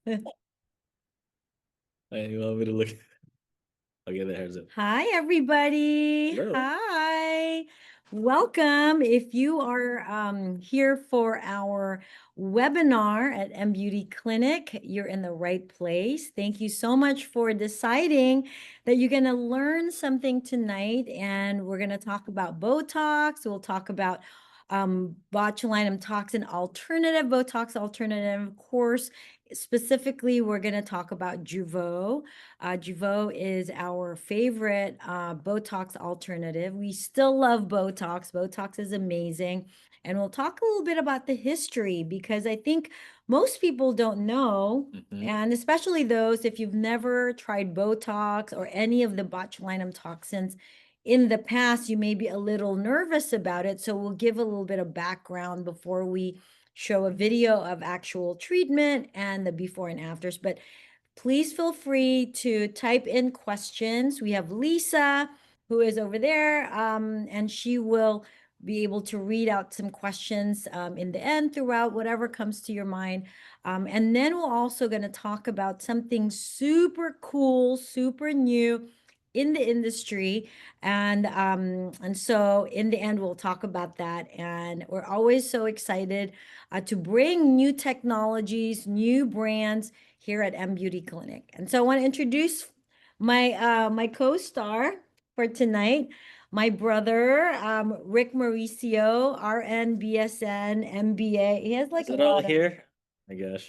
You want me to look? Okay, there's it. Hi, everybody. Hello. Hi. Welcome. If you are here for our webinar at M Beauty Clinic, you're in the right place. Thank you so much for deciding that you're going to learn something tonight. And we're going to talk about Botox. We'll talk about botulinum toxin alternative, Botox alternative, of course. Specifically, we're going to talk about Jeuveau. Jeuveau is our favorite Botox alternative. We still love Botox. Botox is amazing. And we'll talk a little bit about the history because I think most people don't know, and especially those if you've never tried Botox or any of the botulinum toxins in the past, you may be a little nervous about it. So we'll give a little bit of background before we show a video of actual treatment and the before and afters. But please feel free to type in questions. We have Lisa, who is over there, and she will be able to read out some questions in the end throughout, whatever comes to your mind. And then we're also going to talk about something super cool, super new in the industry. And so in the end, we'll talk about that. And we're always so excited to bring new technologies, new brands here at M Beauty Clinic. And so I want to introduce my co-star for tonight, my brother, Rick Mauricio, RN, BSN, MBA. He has like Is a it all lot of. here? I guess.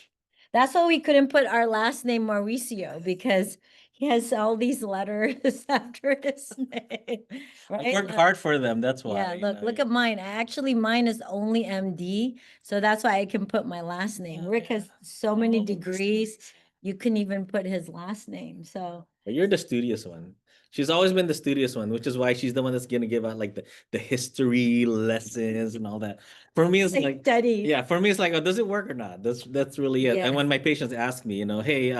That's why we couldn't put our last name Mauricio because he has all these letters after his name. I Right? worked hard for them. That's why. Yeah, look at mine. Actually, mine is only MD, so that's why I can put my last name. Rick has so many degrees, you couldn't even put his last name. So But you're the studious one. She's always been the studious one, which is why she's the one that's gonna give out like the history lessons and all that. For me, it's I like, study. yeah, for me, it's like, oh, does it work or not? That's really it. And Yes. when my patients ask me, hey,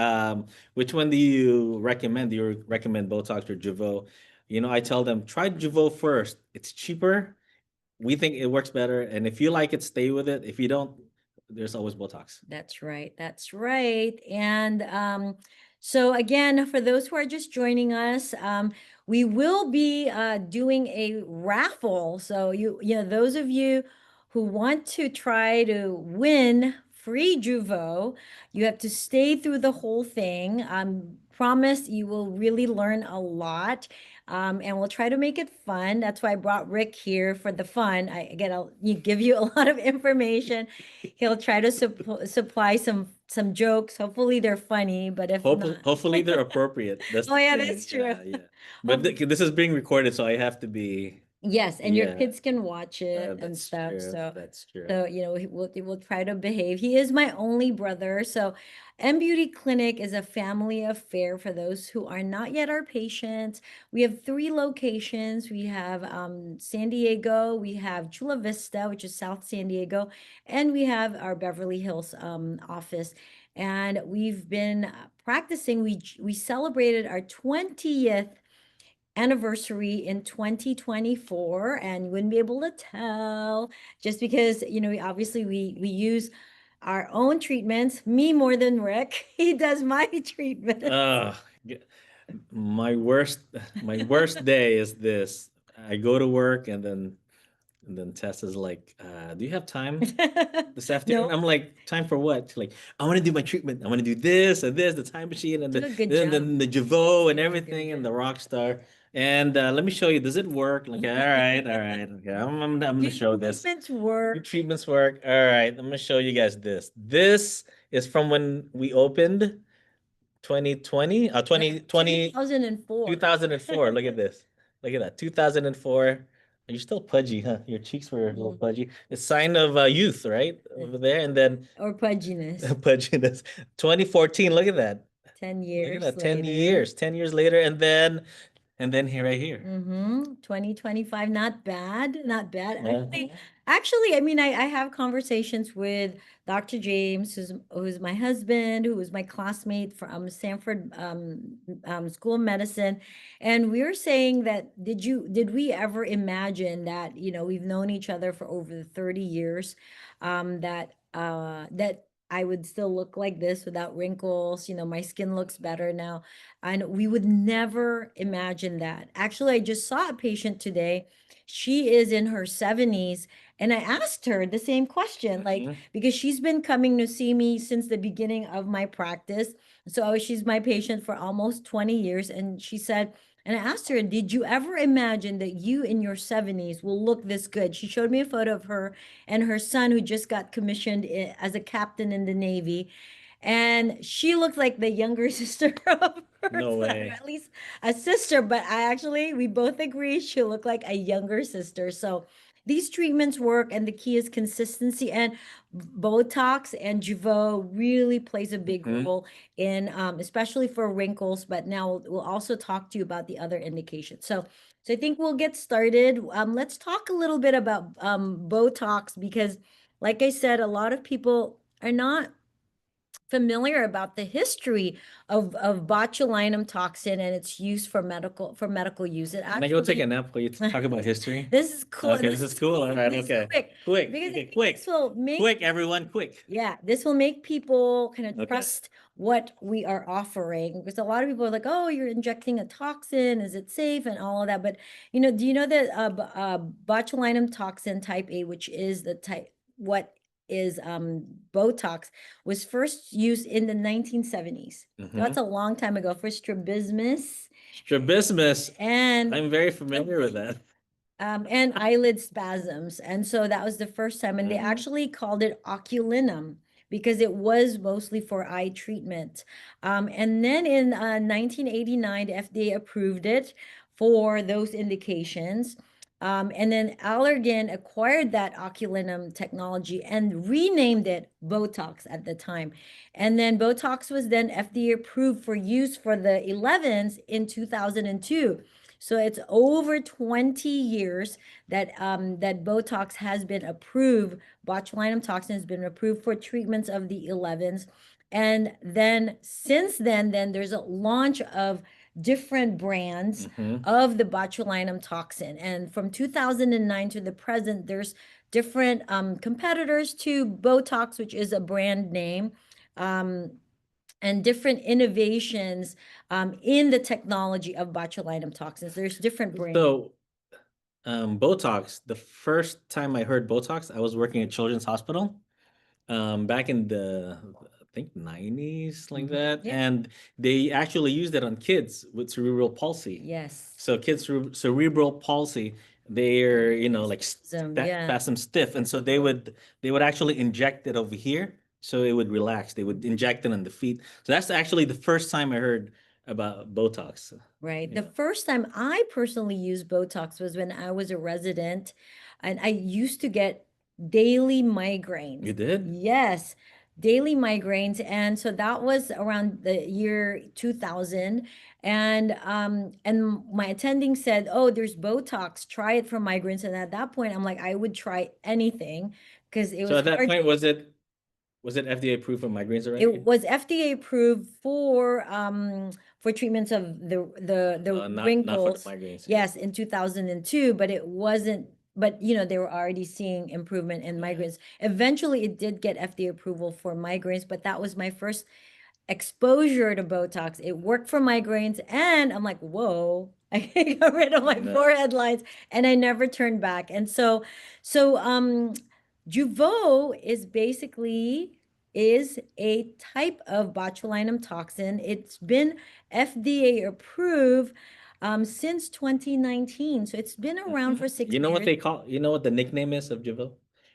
which one do you recommend? Do you recommend Botox or Jeuveau? I tell them try Jeuveau first. It's cheaper. We think it works better, and if you like it, stay with it. If you don't, there's always Botox. That's right. That's right. And so again, for those who are just joining us, we will be doing a raffle. So those of you who want to try to win free Jeuveau, you have to stay through the whole thing. Promise you will really learn a lot. And we'll try to make it fun. That's why I brought Rick here for the fun. I'll give you a lot of information. He'll try to supply some jokes. Hopefully they're funny, but if not, Hopefully they're appropriate. That's oh the yeah, thing. that's true. Yeah. But this is being recorded, so I have to be. Yes, and your kids can watch it and That's stuff. true. So, That's true. so he will try to behave. He is my only brother. So, M Beauty Clinic is a family affair for those who are not yet our patients. We have 3 locations. We have San Diego, we have Chula Vista, which is South San Diego, and we have our Beverly Hills office. And we've been practicing. We celebrated our 20th anniversary in 2024, and you wouldn't be able to tell just because obviously we use our own treatments, me more than Rick. He does my treatment. My worst my worst day is this. I go to work and then Tess is like, do you have time this afternoon? No, I'm like, time for what? She's like, I want to do my treatment. I want to do this and this, the time machine and do a good then job. the Jeuveau and You do a good everything and the job. rock star. And let me show you. Does it work? Like, all right, all right. Okay, I'm gonna show this. Treatments Your work. treatments work. All right, I'm gonna show you guys this. This is from when we opened 2020, 2020, 2004. 2004. Look at this. Look at that. 2004. You're still pudgy, huh? Your cheeks were a little pudgy. It's sign of youth, right? Over there. And then Or pudginess. pudginess. 2014. Look at that. 10 Look at years that. 10 later. years. 10 years later. And then here right here. 2025, not bad, not bad. Uh-huh. Actually, I mean, I have conversations with Dr. James, who's my husband, who was my classmate from Stanford School of Medicine, and we were saying that did we ever imagine that we've known each other for over 30 years, that I would still look like this without wrinkles. You know, my skin looks better now. And we would never imagine that. Actually, I just saw a patient today. She is in her 70s. And I asked her the same question, like, Hmm. because she's been coming to see me since the beginning of my practice. So she's my patient for almost 20 years. And she said, and I asked her, did you ever imagine that you in your 70s will look this good? She showed me a photo of her and her son, who just got commissioned as a captain in the Navy. And she looked like the younger sister of her No son, or way. at least a sister. But we both agree she looked like a younger sister. So these treatments work, and the key is consistency. And Botox and Jeuveau really plays a big Hmm. role in, especially for wrinkles. But now we'll also talk to you about the other indications. So I think we'll get started. Let's talk a little bit about Botox, because, like I said, a lot of people are not familiar about the history of botulinum toxin and its use for medical use. It Can I go take a actually, nap while you talk about history? this is cool. Okay, This this is is cool. All cool. right, This is okay. quick, Quick, because I okay, think this quick. will make, Quick, everyone, quick. yeah, this will make people kind of Okay. trust what we are offering, because a lot of people are like, oh, you're injecting a toxin, is it safe, and all of that. But do you know that botulinum toxin type A, which is the type what is Botox, was first used in the 1970s. So Hmm. that's a long time ago, for strabismus Strabismus. and I'm very familiar with that. and eyelid spasms. And so that was the first time. And they Hmm. actually called it oculinum because it was mostly for eye treatment. And then in 1989, the FDA approved it for those indications. And then Allergan acquired that oculinum technology and renamed it Botox at the time. And then Botox was then FDA approved for use for the 11s in 2002. So it's over 20 years that Botox has been approved. Botulinum toxin has been approved for treatments of the 11s. And then since then there's a launch of different brands Hmm. of the botulinum toxin. And from 2009 to the present, there's different competitors to Botox, which is a brand name. Um, and different innovations in the technology of botulinum toxins. There's different brands. So, Botox, the first time I heard Botox, I was working at Children's Hospital, back in the, I think, 90s, like Mhm. that. Yeah. And they actually used it on kids with cerebral palsy. Yes. So kids with cerebral palsy, they're, like Yeah. spasm stiff. And so they would actually inject it over here so it would relax. They would inject it on the feet. So that's actually the first time I heard about Botox. Right. The Yeah. first time I personally used Botox was when I was a resident, and I used to get daily migraines. You did? Yes, daily migraines. And so that was around the year 2000. And my attending said, "Oh, there's Botox. Try it for migraines." And at that point, I'm like, I would try anything because it So was at that hard. point, was it FDA approved for migraines It already? was FDA approved for treatments of the Not for the wrinkles, migraines. Yeah. yes, in 2002, but it wasn't, but they were already seeing improvement in Yeah. migraines. Eventually it did get FDA approval for migraines, but that was my first exposure to Botox. It worked for migraines, and I'm like, whoa, I got rid of my No. forehead lines, and I never turned back. And so Jeuveau is a type of botulinum toxin. It's been FDA approved since 2019. So it's been around Mhm. for six You know what years. the nickname is of Jeuveau?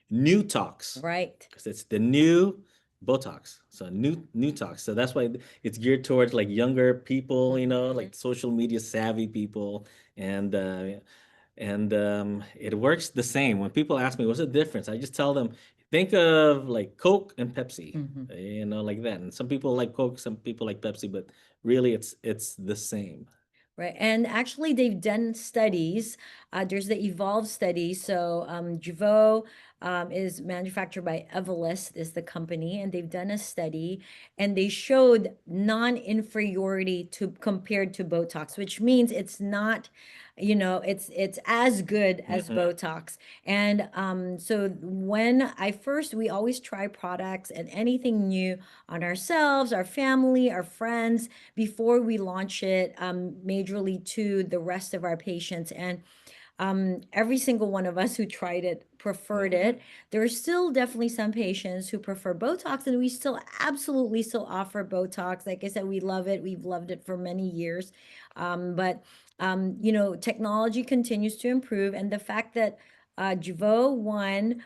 New Tox. Right. Because it's the new Botox. So new Tox. So that's why it's geared towards like younger people, Mhm. like social media savvy people. And it works the same. When people ask me what's the difference, I just tell them, think of like Coke and Pepsi, Mhm. like that. And some people like Coke, some people like Pepsi, but really it's the same. Right. And actually, they've done studies. There's the Evolve study. So, Jeuveau is manufactured by Evolus, is the company, and they've done a study, and they showed non-inferiority to compared to Botox, which means it's not it's as good as Mm-hmm. Botox. And so when I first, we always try products and anything new on ourselves, our family, our friends, before we launch it majorly to the rest of our patients. And every single one of us who tried it preferred Mm-hmm. it. There are still definitely some patients who prefer Botox, and we still absolutely still offer Botox. Like I said, we love it. We've loved it for many years. But technology continues to improve, and the fact that Jeuveau one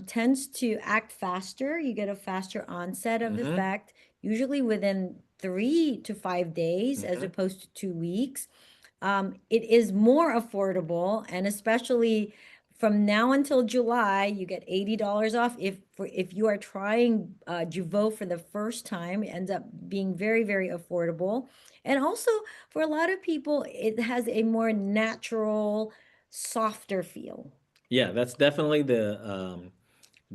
tends to act faster, you get a faster onset of Mm-hmm. effect, usually within 3 to 5 days, as Mm-hmm. opposed to 2 weeks. It is more affordable, and especially from now until July, you get $80 off. If you are trying Jeuveau for the first time, it ends up being very, very affordable. And also, for a lot of people, it has a more natural, softer feel. Yeah, that's definitely the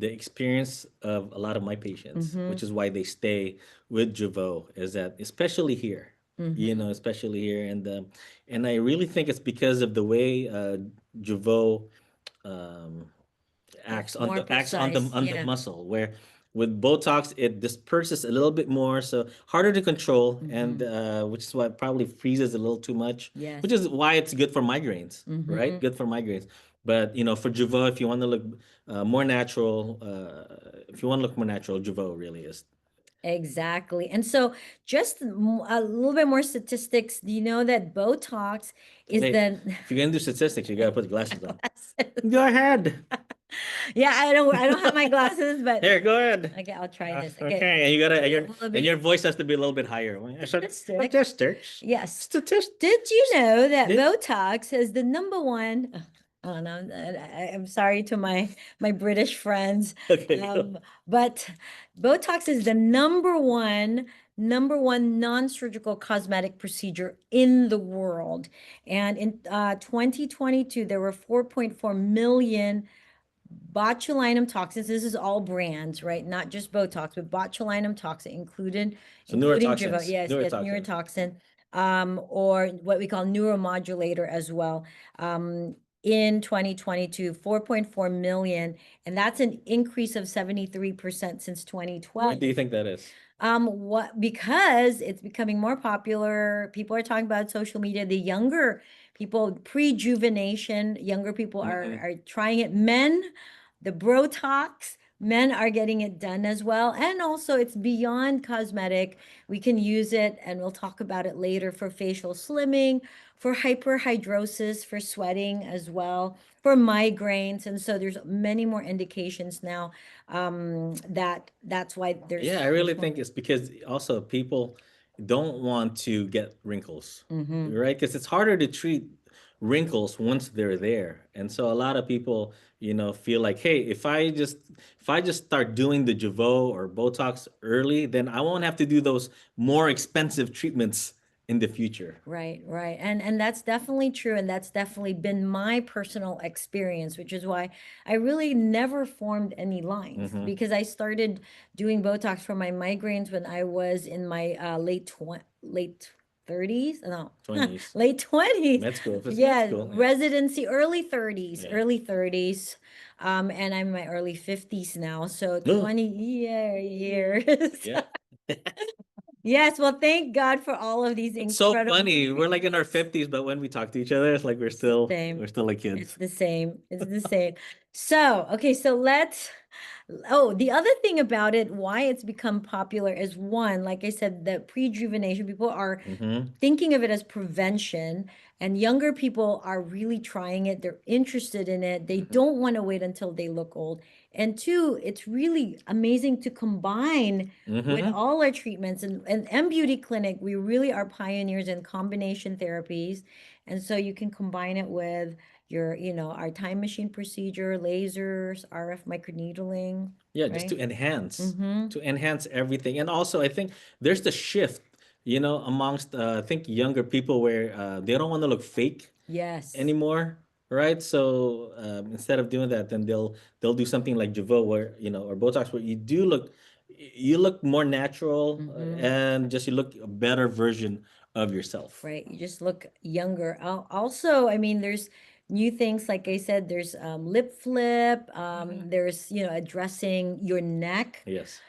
experience of a lot of my patients, Mm-hmm. which is why they stay with Jeuveau, is that especially here, Mm-hmm. especially here, and I really think it's because of the way Jeuveau um, acts It's on more precise. the Yeah. muscle, where with Botox it disperses a little bit more, so harder to control, and Mm-hmm. which is why it probably freezes a little too much, which Yes. is why it's good for migraines, right? Mm-hmm. Good for migraines. But for Jeuveau, if you want to look more natural, if you want to look more natural, Jeuveau really is. Exactly. And so, just a little bit more statistics. Do you know that Botox is Hey, the if you're gonna do statistics, you gotta put my glasses on. glasses? Go ahead. Yeah, I don't have my glasses, but Here, go ahead. okay, I'll try this. Okay, Okay, and you gotta, a little and bit your voice has to be a little bit higher. statistic. Statistics. Yes. Statistics. Did you know that Did Botox is the number one? Oh no, I'm sorry to my British friends, okay, go. um, but Botox is the number one non-surgical cosmetic procedure in the world. And in 2022, there were 4.4 million botulinum toxins. This is all brands, right? Not just Botox, but botulinum toxin included, So including Jeuveau. neurotoxins, Yes, yes, neurotoxins. neurotoxin, or what we call neuromodulator as well. In 2022, 4.4 million, and that's an increase of 73% since Why 2012. do you think that is? What because it's becoming more popular. People are talking about social media. The younger people, prejuvenation, younger people are Mm-hmm. are trying it. Men, the Botox, men are getting it done as well. And also it's beyond cosmetic. We can use it, and we'll talk about it later, for facial slimming, for hyperhidrosis, for sweating as well, for migraines. And so there's many more indications now, that's why Yeah, I there's really more. think it's because also people don't want to get wrinkles, Mm-hmm. right? Because it's harder to treat wrinkles once they're there. And so a lot of people, feel like, hey, if I just start doing the Jeuveau or Botox early, then I won't have to do those more expensive treatments in the future. Right, right. And that's definitely true, and that's definitely been my personal experience, which is why I really never formed any lines, Mm-hmm. because I started doing Botox for my migraines when I was in my late 30s. No, 20s. late 20s. Med school. If it's med Yeah, school, yeah. residency, early 30s, Yeah. early 30s. And I'm in my early 50s now, so Ugh. 20 years. Yeah. Yes, well, thank God for all of these It's so incredible funny. We're like in our treatments. 50s, but when we talk to each other, it's like we're It's the still same. we're still like It's kids. the same. It's the same. So, okay, so the other thing about it, why it's become popular is, one, like I said, the prejuvenation. People are Mm-hmm. thinking of it as prevention, and younger people are really trying it. They're interested in it. They Mm-hmm. don't want to wait until they look old. And two, it's really amazing to combine with Mm-hmm. all our treatments. And M Beauty Clinic, we really are pioneers in combination therapies. And so you can combine it with our time machine procedure, lasers, RF microneedling, Yeah, just right? Mm-hmm. to enhance everything. And also, I think there's the shift, amongst I think younger people where they don't want to look fake Yes. anymore, right? So instead of doing that, then they'll do something like Jeuveau, where or Botox, where you do look. you look more natural, Hmm. and just you look a better version of yourself. Right. You just look younger. Also, I mean, there's new things, like I said, there's lip flip, there's, addressing your neck, Yes.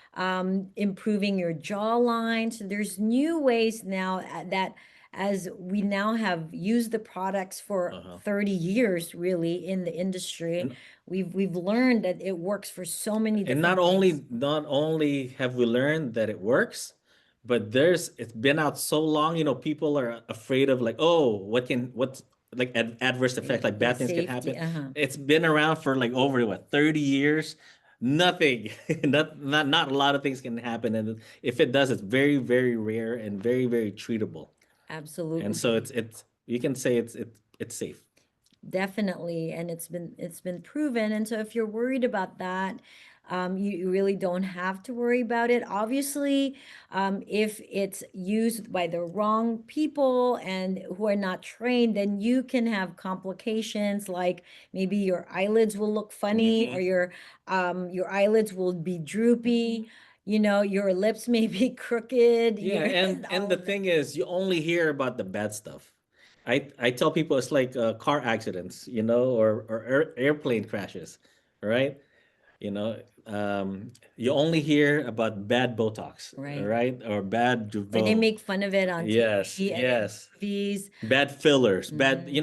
improving your jawline. So there's new ways now that as we now have used the products for Uh-huh. 30 years really in the industry, And we've learned that it works for so many and different things. not only have we learned that it works, but it's been out so long, people are afraid of like, oh, what's like adverse effects, Right. like Yeah, bad things can safety. happen. Uh-huh. It's been around for like over what, 30 years. Nothing, not a lot of things can happen. And if it does, it's very, very rare and very, very treatable. And so Absolutely. it's you can say it's safe. Definitely, and it's been proven. And so if you're worried about that, you really don't have to worry about it. Obviously, if it's used by the wrong people and who are not trained, then you can have complications like maybe your eyelids will look funny, or Hmm. your eyelids will be droopy, your lips may be crooked, Yeah, and and all the of that. thing is, you only hear about the bad stuff. I tell people it's like car accidents, or airplane crashes, right? You know, you only hear about bad Botox, Right. right? Or bad Or they Jeuveau. make fun of it on Yes, TV and in yes. movies. Bad fillers, bad, Hmm.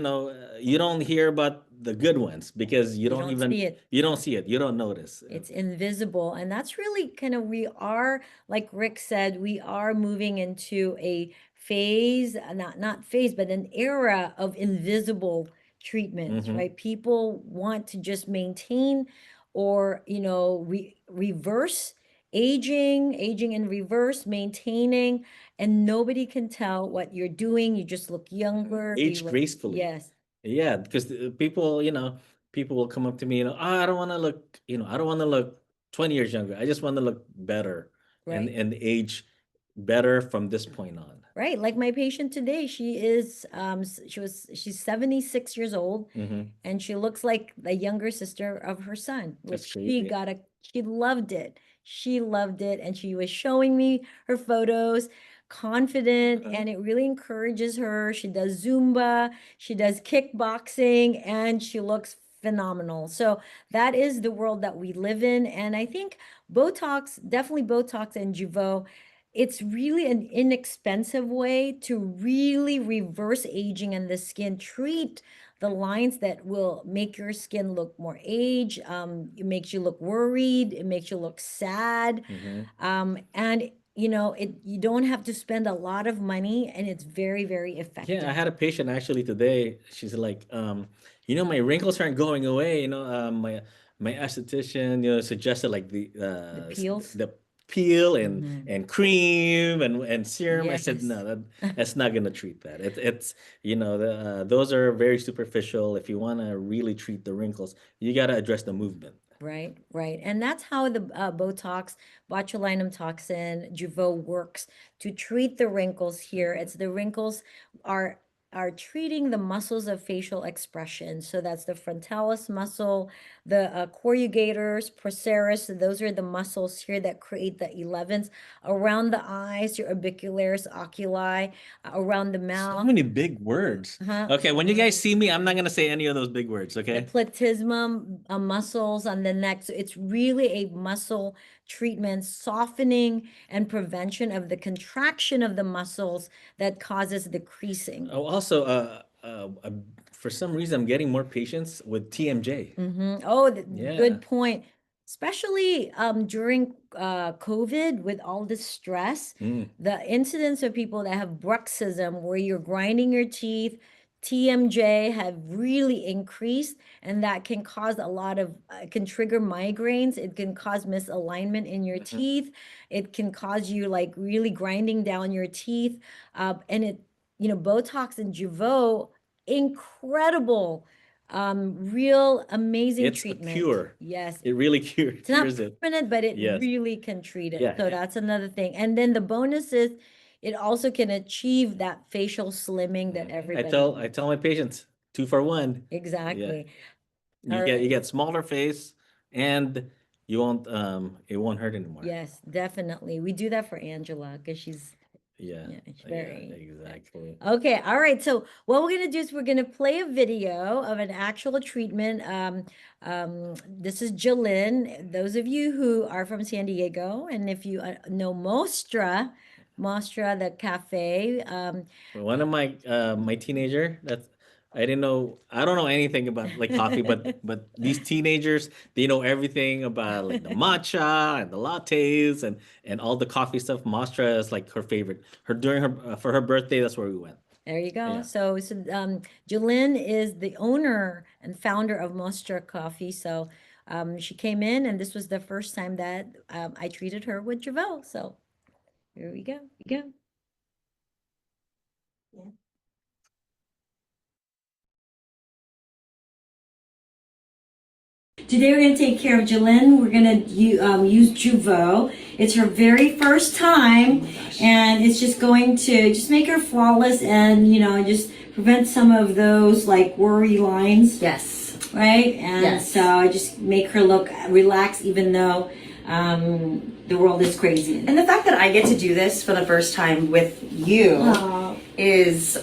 you don't hear about the good ones because You don't see it. you don't see it, you don't notice. It's invisible. And that's really kind of, we are, like Rick said, we are moving into a phase, not phase, but an era of invisible treatments, Hmm. right? People want to just maintain or, reverse aging in reverse, maintaining, and nobody can tell what you're doing. You just look younger. You Age look, gracefully. yes, Yeah, because people, people will come up to me, "Oh, I don't want to look, I don't want to look 20 years younger. I just want to look better and right. age better from this point on." Right, like my patient today, she's 76 years old, Hmm. and she looks like the younger sister of her son, That's which crazy. she loved it. She loved it, and she was showing me her photos, confident, and it really encourages her. She does Zumba, she does kickboxing, and she looks phenomenal. So that is the world that we live in, and I think Botox, definitely Botox and Jeuveau, it's really an inexpensive way to really reverse aging in the skin, treat the lines that will make your skin look more age. It makes you look worried. It makes you look sad. Hmm. And you don't have to spend a lot of money, and it's very, very Yeah, I effective. had a patient actually today. She's like, my wrinkles aren't going away. My esthetician, suggested like The peels. the peel Hmm. and cream and serum. I said, Yes. no, that's not gonna treat that. It's those are very superficial. If you want to really treat the wrinkles, you got to address the movement. Right, right. And that's how the Botox, botulinum toxin, Jeuveau works to treat the wrinkles here. It's the wrinkles are are treating the muscles of facial expression. So that's the frontalis muscle, the corrugators, procerus. So those are the muscles here that create the 11s around the eyes, your orbicularis, oculi, around the So mouth. many big words. Uh-huh. Okay, when you guys see me, I'm not gonna say any of those big words. The Okay. platysma muscles on the neck. So it's really a muscle treatment, softening and prevention of the contraction of the muscles that causes the creasing. Oh, also, for some reason, I'm getting more patients with TMJ. Oh, Yeah. good point. Especially during COVID with all the stress, Mm. the incidence of people that have bruxism, where you're grinding your teeth, TMJ have really increased, and that can cause a lot of, can trigger migraines. It can cause misalignment in your Mhm. teeth. It can cause you like really grinding down your teeth. And Botox and Jeuveau, incredible, real amazing It's a treatment. cure. Yes. It really It's not cures it. permanent, but it Yes. really can treat it. Yeah. So that's another thing. And then the bonus is it also can achieve that facial slimming that everybody I tell wants. my patients, two for one. Yeah. Exactly. All You right. get smaller face and it won't hurt anymore. Yes, definitely. We do that for Angela because she's Yeah. yeah, she's Yeah, very exactly. okay. All right. So what we're gonna do is we're gonna play a video of an actual treatment. This is Jolyn. Those of you who are from San Diego, and if you know Mostra, the cafe. One of my teenager, that's I don't know anything about like coffee, but these teenagers, they know everything about like the matcha and the lattes and all the coffee stuff. Mostra is like her favorite. Her during her for her birthday, that's where we went. There you go. Yeah. So Jolyn is the owner and founder of Mostra Coffee. So she came in, and this was the first time that I treated her with Jeuveau. So here we go. Today we're going to take care of Jolyn. We're going to use Jeuveau. It's her very first time, and it's just going to just make her flawless and, just prevent some of those like worry lines. Yes. Right? And Yes. so just make her look relaxed even though the world is crazy. And the fact that I get to do this for the first time with you is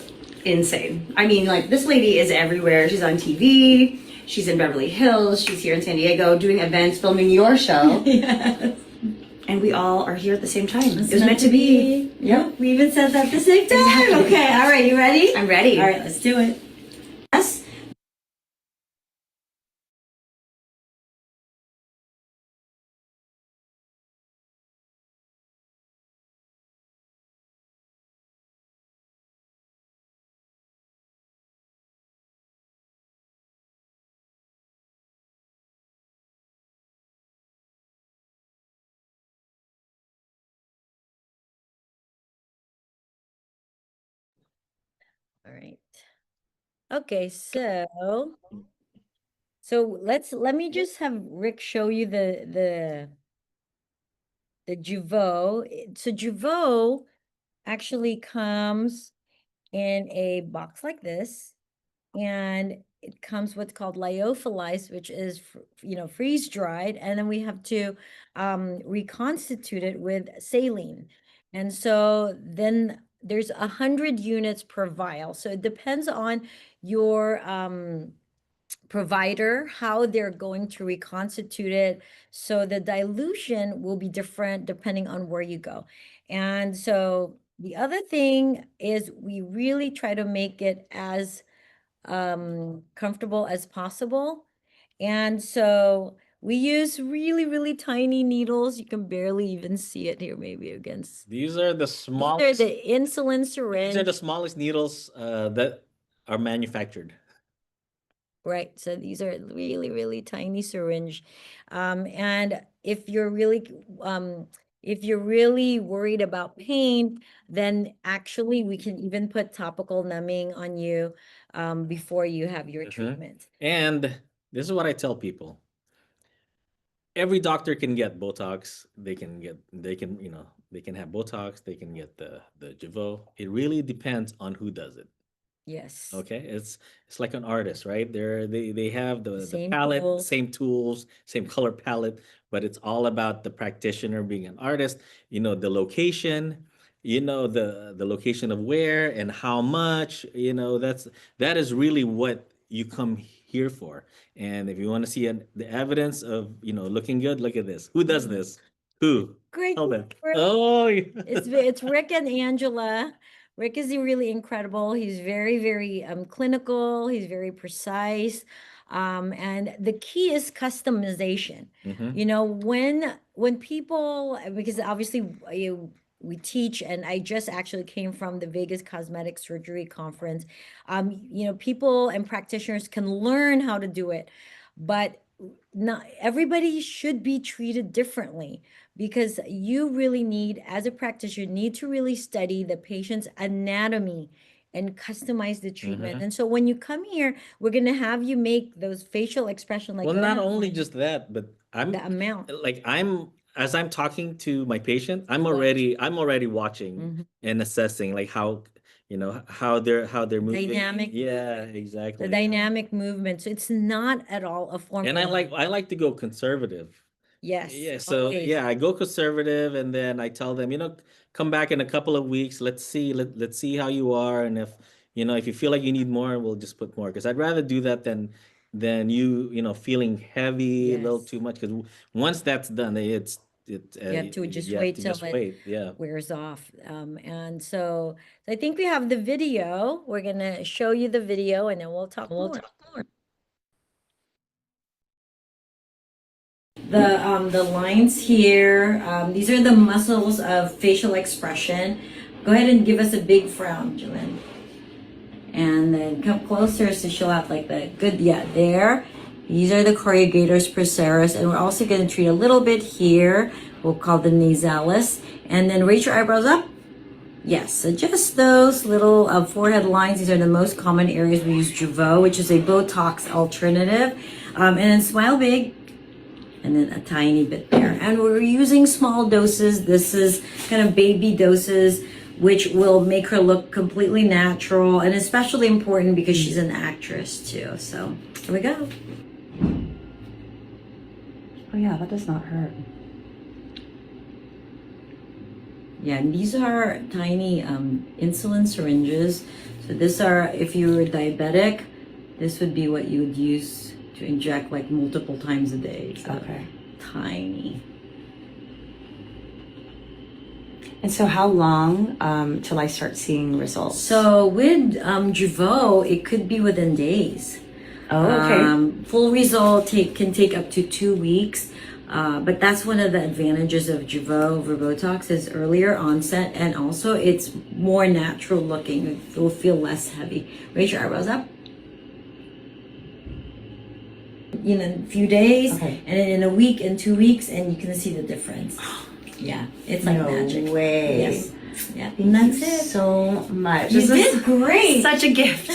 insane. I mean, like, this lady is everywhere. She's on TV. She's in Beverly Hills. She's here in San Diego doing events, filming your show. Yes. And we all are here at the same time. It was meant to be. Yep. We even said that at the same time. Exactly. Okay. All right. You ready? I'm ready. All right. Let's do it. Yes. All right. Okay. So let me just have Rick show you the Jeuveau. So Jeuveau actually comes in a box like this, and it comes what's called lyophilized, which is freeze dried, and then we have to reconstitute it with saline, and so then there's 100 units per vial. So it depends on your provider, how they're going to reconstitute it. So the dilution will be different depending on where you go. And so the other thing is we really try to make it as comfortable as possible. And so we use really, really tiny needles. You can barely even see it here, maybe against. These are the These are smallest. the insulin These are syringe. the smallest needles that are manufactured. Right. So these are really, really tiny syringe. And if you're really worried about pain, then actually we can even put topical numbing on you before you have your treatment. And this is what I tell people. Every doctor can get Botox. They can have Botox. They can get the Jeuveau. It really depends on who does it. Yes. Okay, it's like an artist, right? They have the Same palette, tools. same tools, same color palette, but it's all about the practitioner being an artist. The location, the location of where and how much. That is really what you come here for. And if you want to see the evidence of looking good, look at this. Who does this? Who? Great. Tell them. Rick. Oh, It's Rick and Angela. Rick is really incredible. He's very, very clinical. He's very precise. And the key is customization. Mhm. When people, because obviously we teach, and I just actually came from the Vegas Cosmetic Surgery Conference. People and practitioners can learn how to do it, but not everybody should be treated differently, because you really need, as a practitioner, need to really study the patient's anatomy and customize the treatment. And so when you come here, we're going to have you make those facial expression like Well, not that only one, just that, but the amount. as I'm talking to my patient, I'm already watching and assessing like how they're moving. Dynamic. Yeah, The exactly. dynamic movement. So it's not at all a And formula. I like to go conservative. Yes, Yeah, so always. yeah, I go conservative and then I tell them, come back in a couple of weeks. Let's see how you are, and if you feel like you need more, we'll just put more. Because I'd rather do that than feeling heavy a little Yes. too much. Because once that's done, You have to just you have wait to till just it wait. Yeah. wears off. And so I think we have the video. We're gonna show you the video and then we'll talk more. The lines here, these are the muscles of facial expression. Go ahead and give us a big frown, Julian. And then come closer so she'll have like the good, yeah, there. These are the corrugators procerus, and we're also going to treat a little bit here. We'll call the nasalis. And then raise your eyebrows up. Yes, so just those little forehead lines. These are the most common areas. We use Jeuveau, which is a Botox alternative. And then smile big, and then a tiny bit there. And we're using small doses. This is kind of baby doses, which will make her look completely natural, and especially important because she's an actress too. So here we go. Oh yeah, that does not hurt. Yeah, and these are tiny insulin syringes. So these are, if you were diabetic, this would be what you would use to inject like multiple times a day. So Okay. tiny. And so how long till I start seeing results? So with Jeuveau, it could be within days. Oh, okay. Full result can take up to 2 weeks. But that's one of the advantages of Jeuveau over Botox is earlier onset, and also it's more natural looking. It will feel less heavy. Raise your eyebrows up. In a few days, Okay. and then in a week and 2 weeks, and you can see the difference. Yeah, it's like No magic. way. Yes. Yeah, Thank that's you it. so much. You This did is great. such a gift.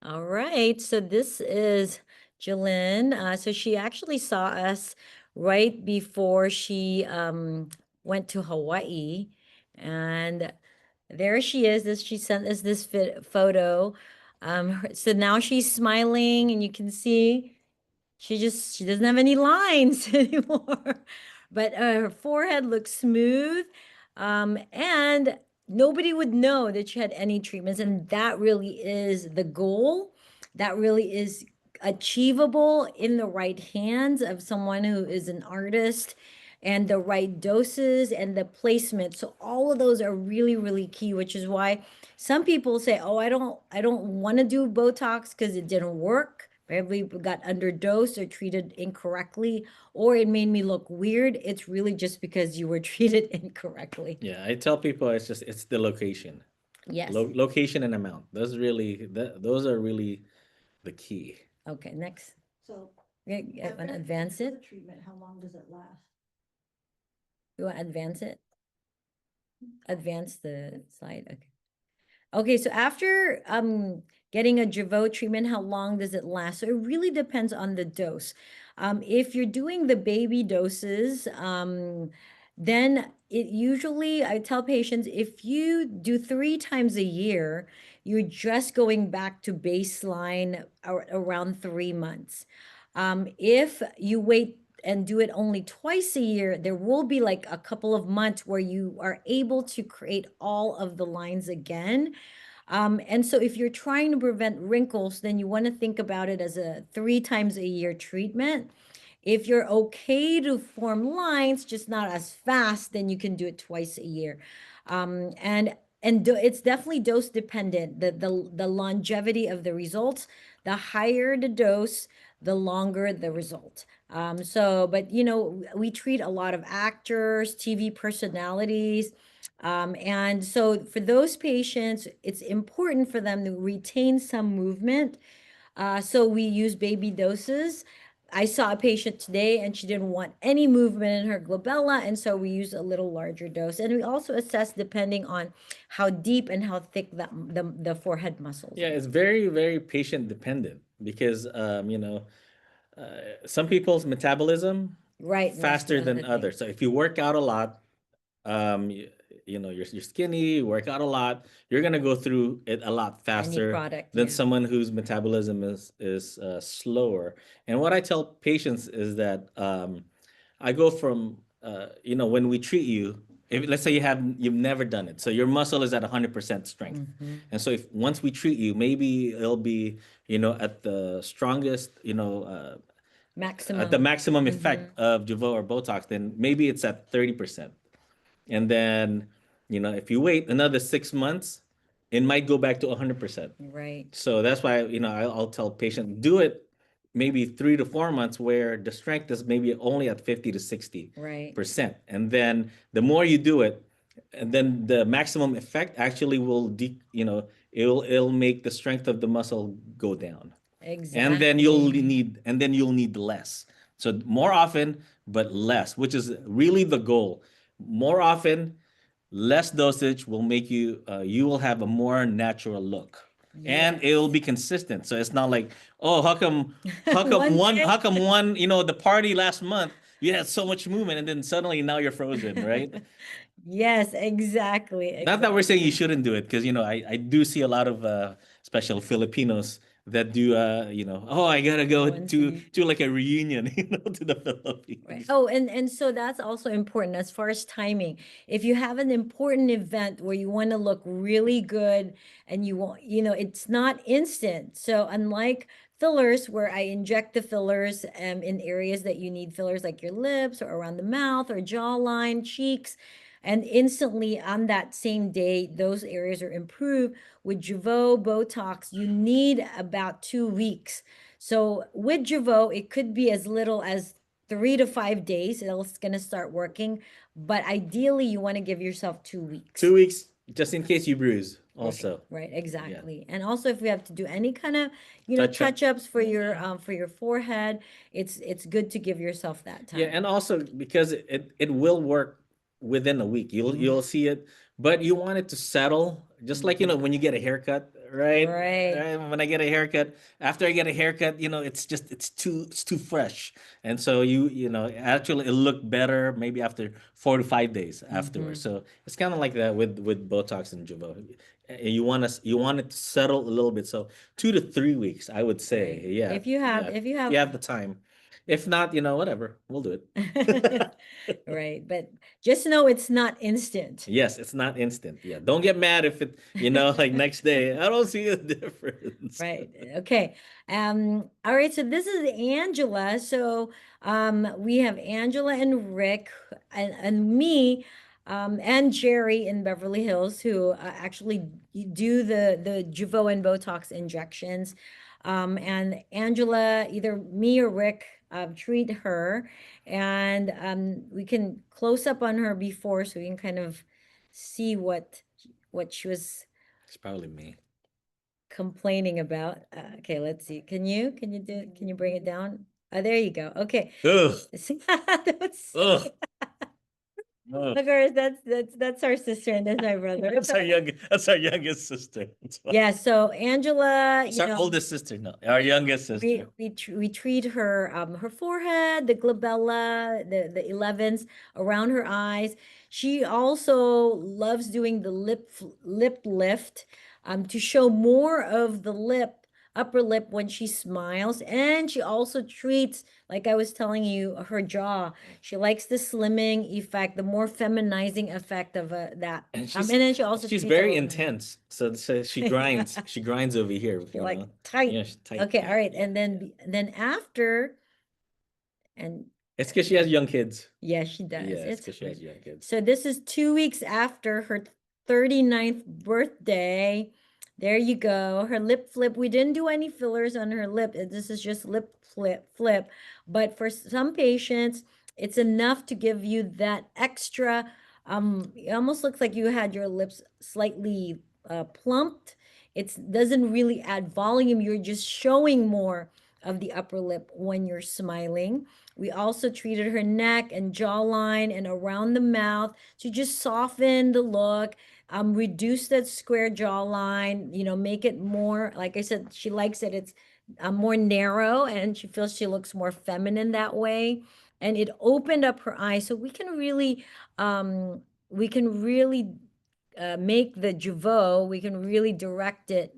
All right, so this is Jalen. So she actually saw us right before she went to Hawaii, and there she is. She sent us this photo. So now she's smiling, and you can see she doesn't have any lines anymore. But her forehead looks smooth. And nobody would know that she had any treatments. And that really is the goal. That really is achievable in the right hands of someone who is an artist, and the right doses and the placement. So all of those are really, really key, which is why some people say, "Oh, I don't want to do Botox because it didn't work. Maybe got underdosed or treated incorrectly, or it made me look weird." It's really just because you were treated incorrectly. Yeah, I tell people it's the location. Yes. Location and amount. Those are really the key. Okay, next. So you want to advance it? Treatment, how long does it last? You want to advance it? Advance the slide. Okay. Okay, so after getting a Jeuveau treatment, how long does it last? So it really depends on the dose. If you're doing the baby doses, then it usually, I tell patients, if you do 3 times a year, you're just going back to baseline around 3 months. If you wait and do it only twice a year, there will be like a couple of months where you are able to create all of the lines again. And so if you're trying to prevent wrinkles, then you want to think about it as a 3 times a year treatment. If you're okay to form lines, just not as fast, then you can do it twice a year. It's definitely dose dependent. The longevity of the results, the higher the dose, the longer the result. But we treat a lot of actors, TV personalities. And so for those patients, it's important for them to retain some movement. So we use baby doses. I saw a patient today and she didn't want any movement in her glabella, and so we use a little larger dose. And we also assess depending on how deep and how thick the forehead muscles Yeah, are. it's very, very patient dependent because some people's metabolism Right. faster That's than the thing. others. So if you work out a lot, you know, you're skinny, you work out a lot, you're gonna go through it a lot Any faster product, than yeah. someone whose metabolism is slower. And what I tell patients is that I go from you know, when we treat you, if let's say you've never done it, so your muscle is at 100% strength, and so if once we treat you, maybe it'll be, you know, at the strongest, you know, at the Maximum. maximum effect of Jeuveau or Botox, then maybe it's at 30%. And then, you know, if you wait another 6 months, it might go back to 100%. Right. So that's why, you know, I'll tell patients do it maybe 3 to 4 months where the strength is maybe only at 50 to 60 Right. percent. And then the more you do it, and then the maximum effect actually will you know, it'll make the strength of the muscle go down. Exactly. And then you'll need less. So more often, but less, which is really the goal. More often, less dosage will make you you will have a more natural look. And it'll Yes. be consistent. So it's not like, oh, how come One one day. how come one, you know, the party last month, you had so much movement and then suddenly now you're frozen, right? Yes, exactly. Not that we're saying you Exactly. shouldn't do it, because you know I do see a lot of special Filipinos that do you know, oh, I gotta go Once a year. to like a reunion, you know, to the Right. Philippines. Oh, and so that's also important as far as timing. If you have an important event where you want to look really good and you want, you know, it's not instant. So unlike fillers where I inject the fillers in areas that you need fillers like your lips or around the mouth or jawline, cheeks, and instantly on that same day those areas are improved. With Jeuveau Botox, you need about 2 weeks. So with Jeuveau, it could be as little as 3 to 5 days. It's going to start working. But ideally, you want to give yourself 2 weeks. 2 weeks, just in case you bruise. Right, Also, right, yeah, exactly. And also if we have to do any kind of, you know, touch up. touch-ups for your forehead, it's good to give yourself that Yeah, time. and also because it will work within a week. You'll see it, but you want it to settle, just like, you know, when you get a haircut, right? Right. Right? When I get a haircut, after I get a haircut, you know, it's too fresh, and so you know, actually it look better maybe after 4 to 5 days afterwards. So it's kind of like that with Botox and Jeuveau. You want it to settle a little bit. So 2 to 3 weeks, I would say. Right. Yeah, If you have, yeah, if you if you have, have the time. If not, you know, whatever, we'll do it. right. But just know it's not instant. Yes, it's not instant. Yeah, don't get mad if it, you know, like next day, I don't see a difference. Right. Okay. All right. So this is Angela. So we have Angela and Rick and me and Jerry in Beverly Hills who actually do the Jeuveau and Botox injections. And Angela, either me or Rick, treat her, and we can close up on her before so we can kind of see what she was It's probably me. complaining about. Okay, let's see. Can you bring it down? There you go. Okay. Ugh, Don't ugh, say- ugh. Of course, that's our sister and that's my brother. That's our youngest sister. Yeah, so Angela, It's our oldest sister, no, our youngest sister. we treat her her forehead, the glabella, the 11s around her eyes. She also loves doing the lip lift to show more of the upper lip when she smiles, and she also treats, like I was telling you, her jaw. She likes the slimming effect, the more feminizing effect of that. And And then she also she's treats very all of them. intense. So she grinds. She grinds over here, You're you like know. tight. Yeah, she's tight. Okay, Yeah, all right. yeah, And yeah. then after, and It's because she has young kids. yeah, she does. Yeah, it's It's because she hard. has young kids. So this is 2 weeks after her 39th birthday. There you go. Her lip flip. We didn't do any fillers on her lip. This is just lip flip. But for some patients, it's enough to give you that extra. It almost looks like you had your lips slightly plumped. It doesn't really add volume. You're just showing more of the upper lip when you're smiling. We also treated her neck and jawline and around the mouth to just soften the look, reduce that square jawline, you know, make it more, like I said, she likes it. It's more narrow and she feels she looks more feminine that way. and it opened up her eyes. So we can really make the Jeuveau, we can really direct it